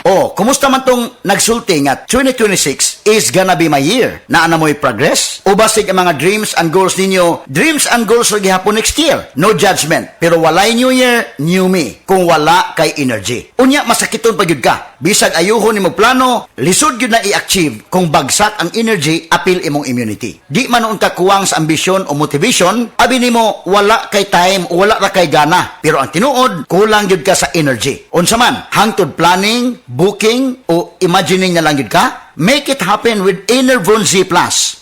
Oh, kumusta man tong nagsulti nga 2026 is gonna be my year? Naa na mo'y progress? O basig ang mga dreams and goals ninyo, dreams and goals ro gihapon next year? No judgment, pero walay new year, new me. Kung wala kay energy. Unya, masakiton pa gyud ka. Bisag ayuhon nimo plano, lisod gyud na i-achieve kung bagsak ang energy, apil imong immunity. Di man unta kuwang sa ambisyon o motivation, abi nimo wala kay time o wala ra kay gana. Pero ang tinuod, kulang gyud ka sa energy. Unsa man, hangtod planning, booking o imagining na lang gyud ka? Make it happen with Enervon Z+.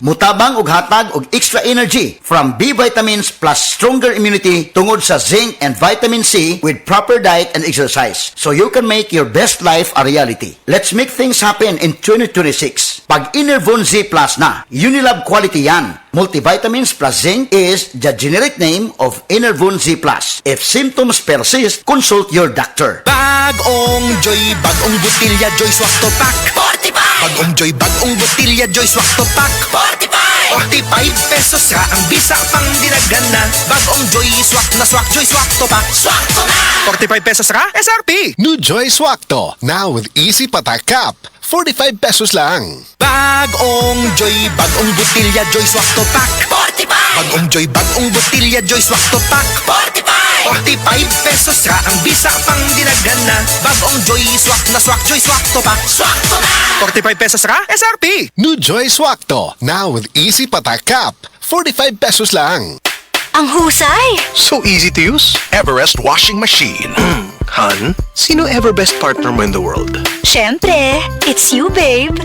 Mutabang og hatag og extra energy from B vitamins plus stronger immunity tungod sa zinc and vitamin C with proper diet and exercise. So you can make your best life a reality. Let's make things happen in 2026. Pag Enervon Z+ na, Unilab quality yan. Multivitamins plus zinc is the generic name of Enervon Z+. If symptoms persist, consult your doctor. Bagong Joy, bagong butilya, Joy Swak to Pack 45! Bagong Joy, bagong butilya, Joy Swak to Pack 45! 45 pesos ra ang bisa pang dinagana. Bagong Joy Swak na Swak, Joy Swak to Pack Swak to na! 45 pesos ra, SRP! New Joy Swakto, now with easy patak cap. 45 pesos lang. Bagong Joy, bagong butilya, Joy Swak to Pack 45! Bagong Joy, bagong butilya, Joy Swak to Pack 45! 45 pesos ra ang bisa pang dinagana. Bagong Joy Swak na Swak, Joy Swak to Pack Swak to na! 45 pesos ra, SRP! New Joy Swakto, now with easy patak cap. 45 pesos lang. Ang husay! So easy to use. Everest washing machine. Han, sino ever best partner mo in the world? Siyempre, it's you, babe.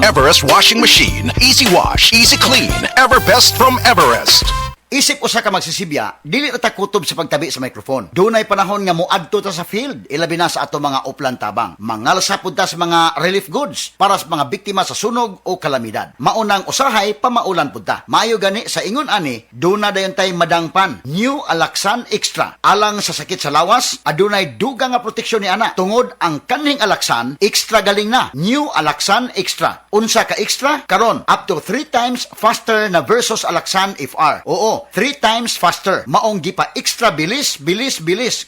Everest washing machine. Easy wash, easy clean. Everbest from Everest. Isip usa ka magsisibya, dili ra ta kutob sa pagtabi sa microphone. Dunay panahon nga moadto ta sa field, ilabi na sa ato mga uplan tabang. Mangalsa pud ta sa mga relief goods para sa mga biktima sa sunog o kalamidad. Maunang usahay pamaulan pud ta. Maayo gani sa ingon ani, duna dayon tay madangpan. New Alaxan Extra. Alang sa sakit sa lawas, adunay dugang nga proteksyon ni ana. Tungod ang kaning Alaxan, extra galing na. New Alaxan Extra. Unsa ka extra? Karon up to 3 times faster na versus Alaxan FR. Oo, 3 times faster. Maong gipa extra bilis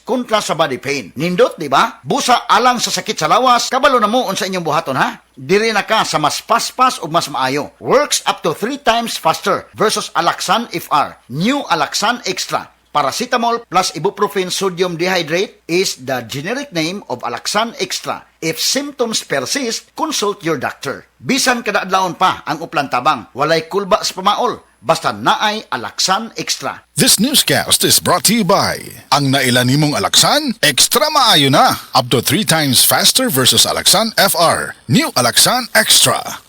kontra sa body pain. Nindot, di ba? Busa alang sa sakit sa lawas, kabalo na mo unsa inyong buhaton ha? Diri na ka sa mas paspas ug mas maayo. Works up to 3 times faster versus Alaxan FR. New Alaxan Extra. Paracetamol plus ibuprofen sodium dehydrate is the generic name of Alaxan Extra. If symptoms persist, consult your doctor. Bisan kada adlawon pa ang uplan tabang, walay kulba sa pamaol, basta naay Alaxan Extra. This newscast is brought to you by ang nailan nimong Alaxan, extra maayo na. Up to 3 times faster versus Alaxan FR. New Alaxan Extra.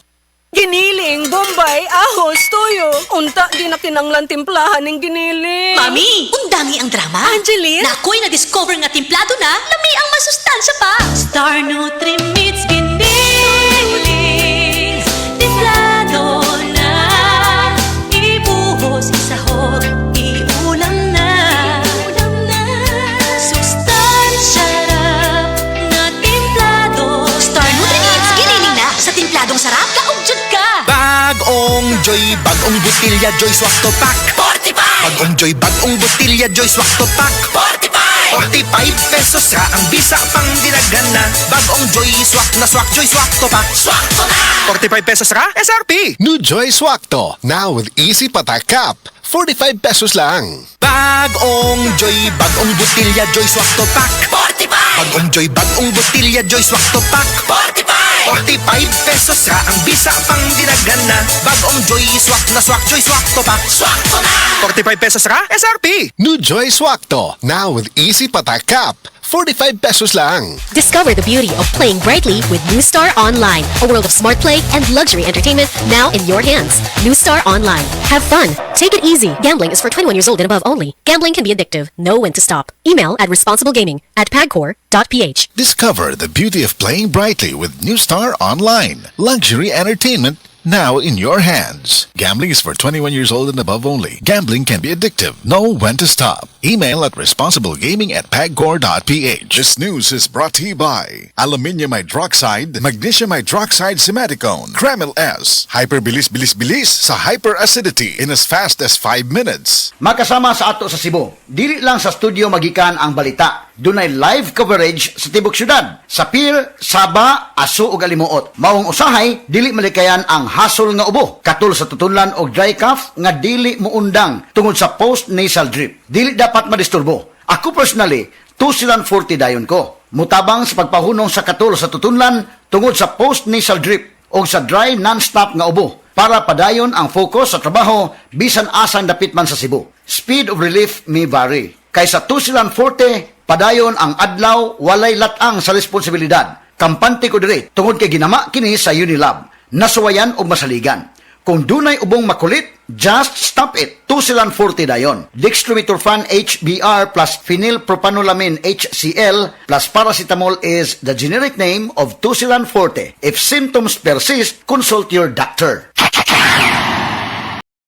Giniling, Bombay, ahos, toyo. Unta, di na kinanglan timplahan ng giniling. Mami, undami ang drama. Angeline? Na ako'y na-discover nga timplado na, lami ang masustansya pa. Star Nutri-Mits Giniling. Timplado na. Ibuhos, isahog, iulam na. Sustansya na timplado. Star Nutri-Mits Giniling na. Sa timpladong sarap, kaugjod ka. Bagong Joy, bagong butilya, Joy Swak to Pack 45! Bagong Joy, bagong butilya, Joy Swak to Pack 45! 45 pesos ra ang bisa pang dinagana. Bagong Joy Swak na Swak, Joy Swak to Pack Swak to na! 45 pesos ra, SRP! New Joy Swakto, now with easy patak cap. 45 pesos lang. Bagong Joy, bagong butilya, Joy Swak to Pack 45! Bagong Joy, bagong butilya, Joy Swak to Pack 45! 45 pesos ra ang bisa pang dinagana. Bagong Joy Swak na Swak, Joy Swak to Pack Swak to na! 45 pesos ra, SRP! New Joy Swakto, now with easy patak cap. 45 pesos lang. Discover the beauty of playing brightly with New Star Online, a world of smart play and luxury entertainment now in your hands. New Star Online. Have fun. Take it easy. Gambling is for 21 years old and above only. Gambling can be addictive. Know when to stop. Email at responsiblegaming@pagcor.ph. Discover the beauty of playing brightly with New Star Online. Luxury entertainment now in your hands. Gambling is for 21 years old and above only. Gambling can be addictive. Know when to stop. Email at responsiblegaming@pagcor.ph. This news is brought to you by Aluminium Hydroxide, Magnesium Hydroxide Simaticone, Kremil S. Hyperbilis-bilis-bilis sa hyperacidity in as fast as 5 minutes. Makasama sa ato sa Cebu. Dili lang sa studio magikan ang balita. dunay live coverage sa tibok syudad. Sa Pir, Saba, Aso ug Alimuot. Maong usahay, dili malikayan ang hasol nga ubo. Katul sa tutunlan og dry cough nga dili muundang tungod sa post-nasal drip. Dili dapat madisturbo. Ako personally, 240 dayon ko. Mutabang sa pagpahunong sa katul sa tutunlan tungod sa post-nasal drip o sa dry non-stop nga ubo para padayon ang focus sa trabaho bisan asang dapit man sa Cebu. Speed of relief may vary. Kaysa 240, padayon ang adlaw walay latang sa responsibilidad. Kampante ko diri tungod kay ginama kini sa Unilab. Nasuwayan og masaligan. Kung dunay ubong makulit, just stop it. 240 dayon. Dextromethorphan HBr plus phenylpropanolamin HCl plus paracetamol is the generic name of 240. If symptoms persist, consult your doctor.